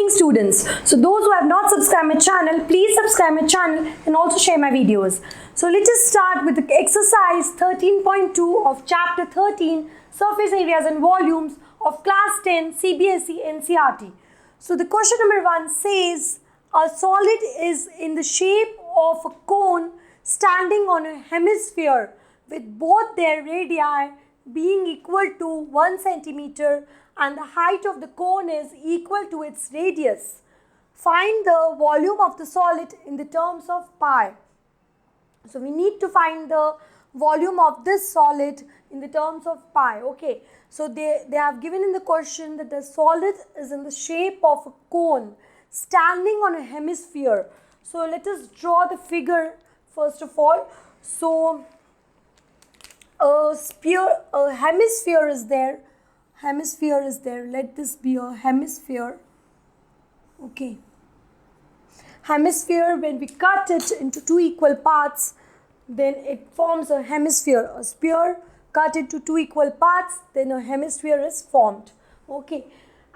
evening, students. So those who have not subscribed my channel, please subscribe my channel and also share my videos. So let us start with the exercise 13.2 of chapter 13, surface areas and volumes of class 10 CBSE NCERT. So the question number 1 says a solid is in the shape of a cone standing on a hemisphere with both their radii being equal to 1 centimeter and the height of the cone is equal to its radius. Find the volume of the solid in the terms of pi. So we need to find the volume of this solid in the terms of pi. Okay, so they have given in the question that the solid is in the shape of a cone standing on a hemisphere. So let us draw the figure first of all. So a hemisphere is there. Let this be a hemisphere. Okay, hemisphere, when we cut it into two equal parts, then it forms a hemisphere. A sphere, cut it to two equal parts, then a hemisphere is formed. Okay,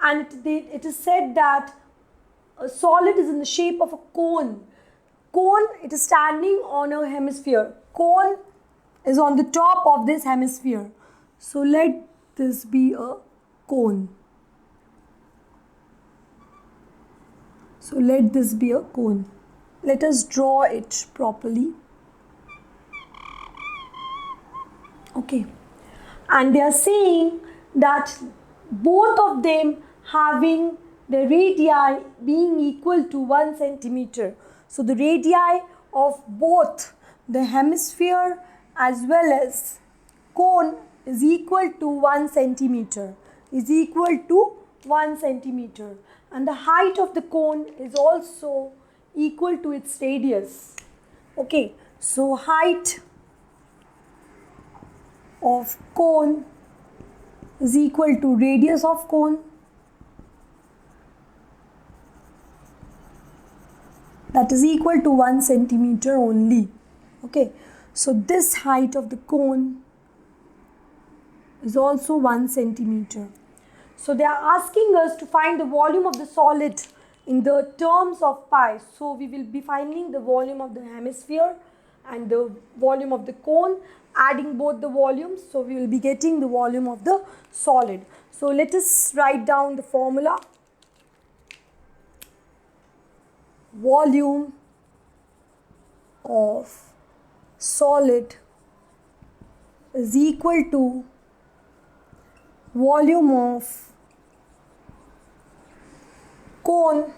and it is said that a solid is in the shape of a cone. It is standing on a hemisphere. Cone is on the top of this hemisphere. So let this be a cone. Let us draw it properly. Okay. And they are saying that both of them having the radii being equal to 1 centimeter. So the radii of both the hemisphere as well as cone is equal to 1 centimeter. And the height of the cone is also equal to its radius. Okay, so height of cone is equal to radius of cone. That is equal to 1 centimeter only. Okay, so this height of the cone is also 1 centimeter. So they are asking us to find the volume of the solid in the terms of pi. So we will be finding the volume of the hemisphere and the volume of the cone, adding both the volumes. So we will be getting the volume of the solid. So let us write down the formula. Volume of solid is equal to volume of cone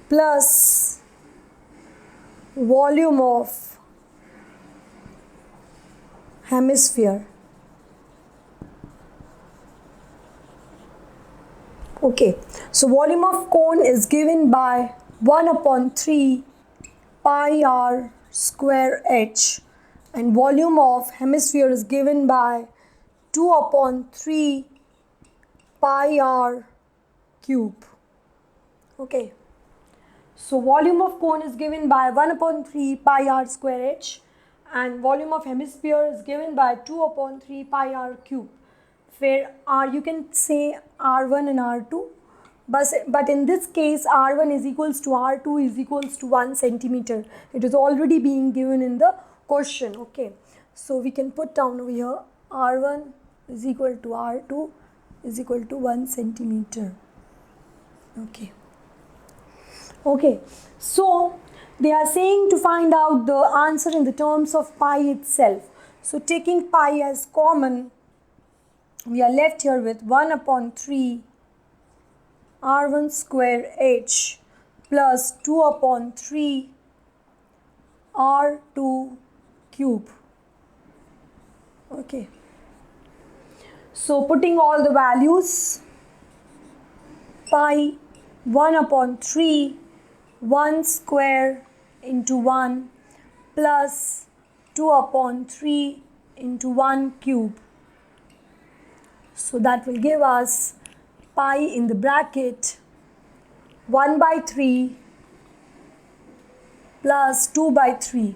plus volume of hemisphere. Okay, so volume of cone is given by 1 upon 3 pi r square h, and volume of hemisphere is given by 2 upon 3 pi r cube. Okay, so volume of cone is given by 1 upon 3 pi r square h, and volume of hemisphere is given by 2 upon 3 pi r cube, where r, you can say r1 and r2, but in this case r1 is equals to r2 is equals to 1 centimeter. It is already being given in the question. Okay, so we can put down over here r1 is equal to r2 is equal to 1 centimeter. Okay, so they are saying to find out the answer in the terms of pi itself. So taking pi as common, we are left here with 1 upon 3 r1 square h plus 2 upon 3 r2 cube. Okay, so putting all the values, pi 1 upon 3 1 square into 1 plus 2 upon 3 into 1 cube. So that will give us pi in the bracket 1 by 3 plus 2 by 3.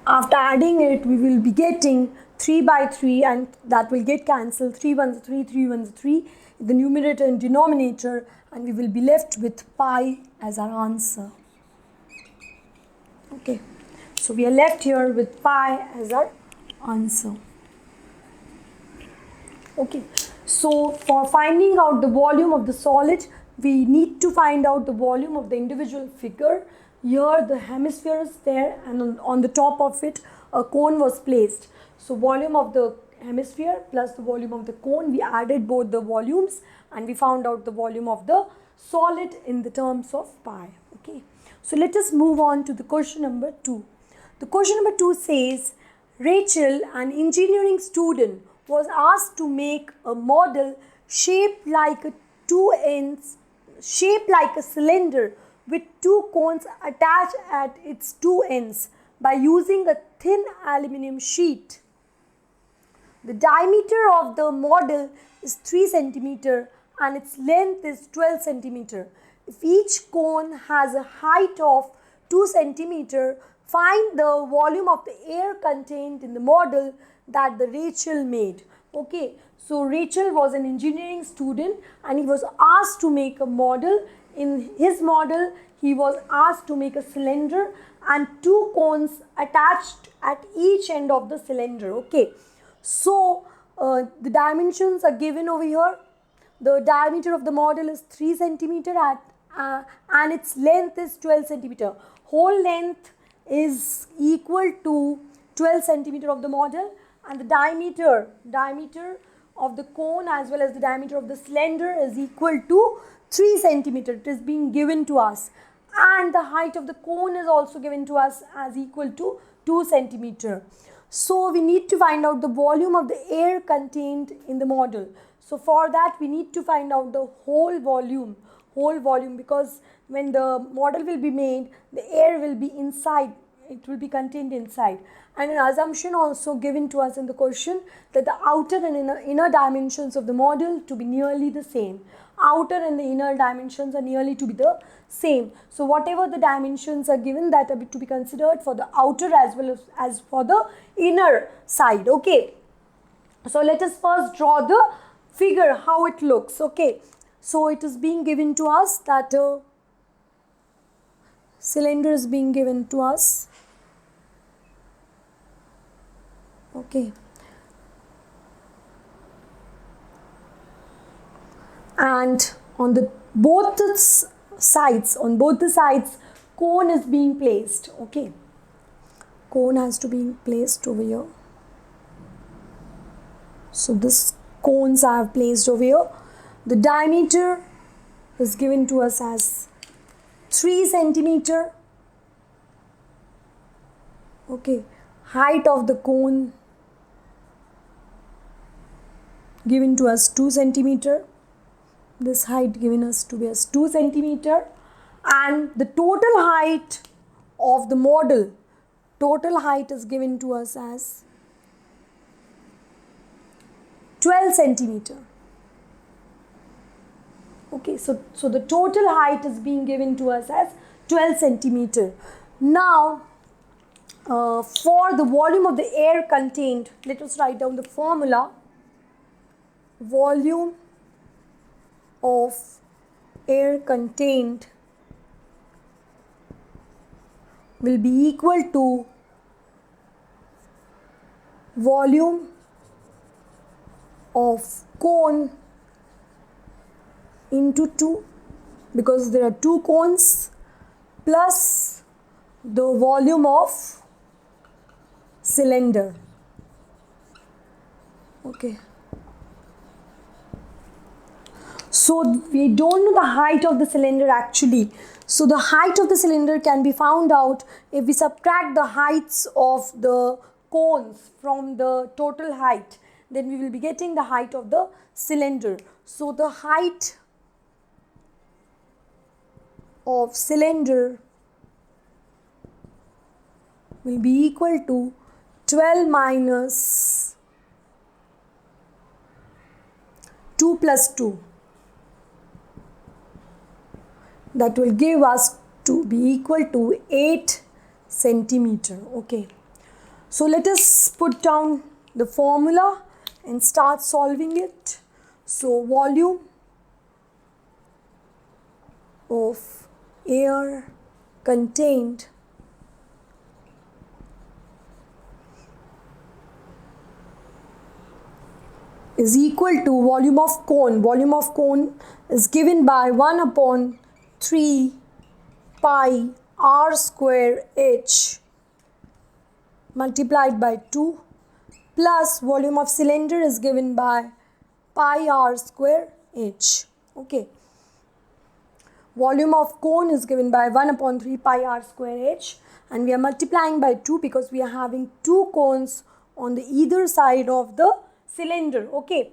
After adding it, we will be getting 3 by 3, and that will get cancelled. 3 ones are 3, 3 ones are 3 in the numerator and denominator, and we will be left with pi as our answer. Okay, so we are left here with pi as our answer. Okay, so for finding out the volume of the solid, we need to find out the volume of the individual figure. Here the hemisphere is there, and on the top of it a cone was placed. So volume of the hemisphere plus the volume of the cone, we added both the volumes and we found out the volume of the solid in the terms of pi. Okay, so let us move on to the question number 2. The question number 2 says, Rachel, an engineering student, was asked to make a model shaped like a cylinder with 2 cones attached at its 2 ends by using a thin aluminum sheet. The diameter of the model is 3 cm and its length is 12 cm. If each cone has a height of 2 cm, find the volume of the air contained in the model that the Rachel made. Okay, so Rachel was an engineering student and he was asked to make a model. In his model, he was asked to make a cylinder and 2 cones attached at each end of the cylinder. Okay, so the dimensions are given over here. The diameter of the model is 3 cm and its length is 12 cm. Whole length is equal to 12 cm of the model, and the diameter of the cone as well as the diameter of the cylinder is equal to 3 cm. It is being given to us, and the height of the cone is also given to us as equal to 2 cm. So we need to find out the volume of the air contained in the model. So for that we need to find out the whole volume, because when the model will be made, the air will be inside, it will be contained inside. And an assumption also given to us in the question that the outer and inner dimensions of the model to be nearly the same. Outer and the inner dimensions are nearly to be the same. So whatever the dimensions are given, that are to be considered for the outer as well as for the inner side. Okay, so let us first draw the figure, how it looks. Okay, so it is being given to us that a cylinder is being given to us. Okay, and on both the sides, cone is being placed. Okay, cone has to be placed over here. So this cones I have placed over here. The diameter is given to us as 3 cm. Okay, height of the cone given to us 2 cm. This height given us to be as 2 cm, and the total height of the model, total height is given to us as 12 cm. Okay, so the total height is being given to us as 12 cm. Now for the volume of the air contained, let us write down the formula. Volume of air contained will be equal to volume of cone into 2, because there are 2 cones, plus the volume of cylinder. Okay, so we don't know the height of the cylinder actually. So the height of the cylinder can be found out if we subtract the heights of the cones from the total height. Then we will be getting the height of the cylinder. So the height of cylinder will be equal to 12 minus 2 plus 2. That will give us to be equal to 8 centimeter. Okay, so let us put down the formula and start solving it. So volume of air contained is equal to volume of cone. Volume of cone is given by 1 upon 3 pi r square h multiplied by 2 plus volume of cylinder is given by pi r square h. Okay. Volume of cone is given by 1 upon 3 pi r square h, and we are multiplying by 2 because we are having two cones on the either side of the cylinder. Okay.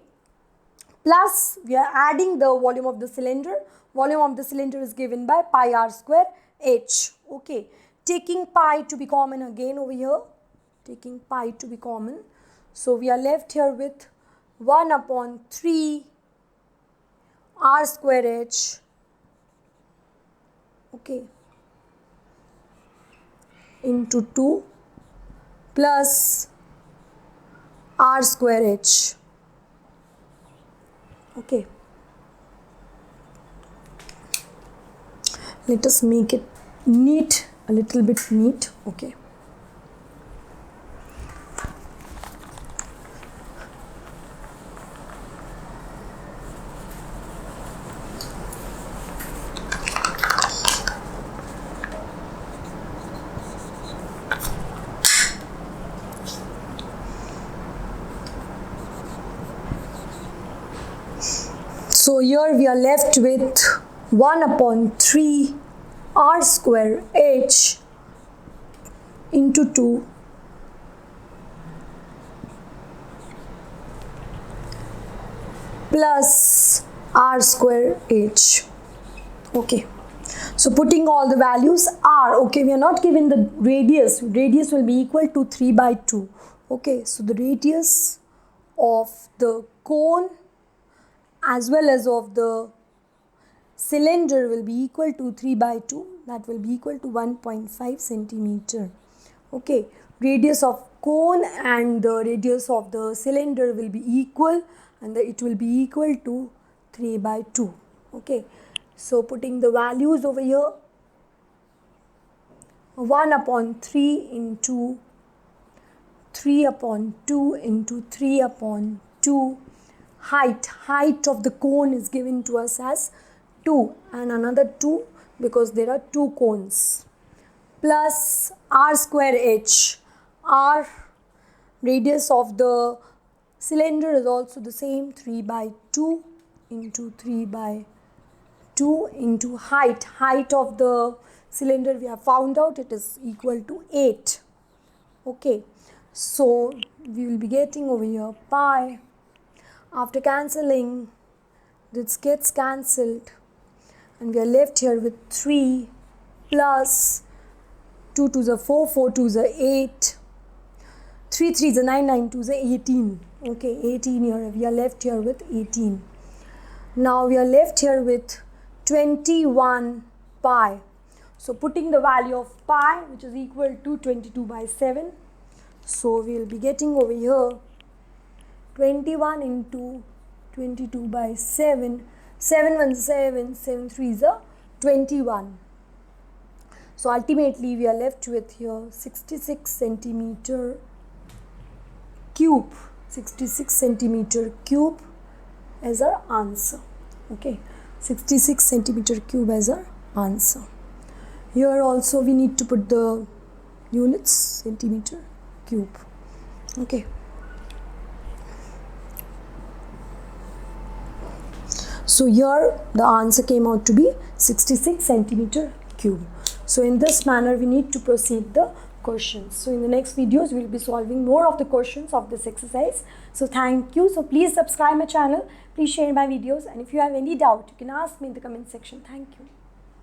Plus we are adding the volume of the cylinder. Volume of the cylinder is given by pi r square h. Okay. Taking pi to be common again over here. Taking pi to be common. So we are left here with 1 upon 3 r square h. Okay. Into 2 plus r square h. Okay. Let us make it neat, a little bit neat. Okay. So here we are left with 1 upon 3 r square h into 2 plus r square h. Okay. So putting all the values r, okay, we are not given the radius. Radius will be equal to 3 by 2. Okay, so the radius of the cone as well as of the cylinder will be equal to 3 by 2. That will be equal to 1.5 centimeter. Okay, radius of cone and the radius of the cylinder will be equal, and it will be equal to 3 by 2. Okay, so putting the values over here, 1 upon 3 into 3 upon 2 into 3 upon 2. Height of the cone is given to us as 2 and another 2 because there are two cones, plus r square h. R, radius of the cylinder is also the same, 3 by 2 into 3 by 2 into height. Height of the cylinder we have found out, it is equal to 8. Okay, so we will be getting over here pi. After cancelling, this gets cancelled and we are left here with 3 plus 2 to the 4, 4 to the 8, 3 3 is 9, 9 to the 18. Okay, 18 here, we are left here with 18. Now we are left here with 21 pi. So putting the value of pi, which is equal to 22 by 7. So we will be getting over here 21 into 22 by 7, 7 1 7, 7 3 is a 21. So ultimately we are left with here 66 centimeter cube, 66 centimeter cube as our answer. Okay, 66 centimeter cube as our answer. Here also we need to put the units, centimeter cube. Okay. So here the answer came out to be 66 centimeter cube. So in this manner we need to proceed the questions. So in the next videos we will be solving more of the questions of this exercise. So thank you. So please subscribe my channel, please share my videos, and if you have any doubt you can ask me in the comment section. Thank you.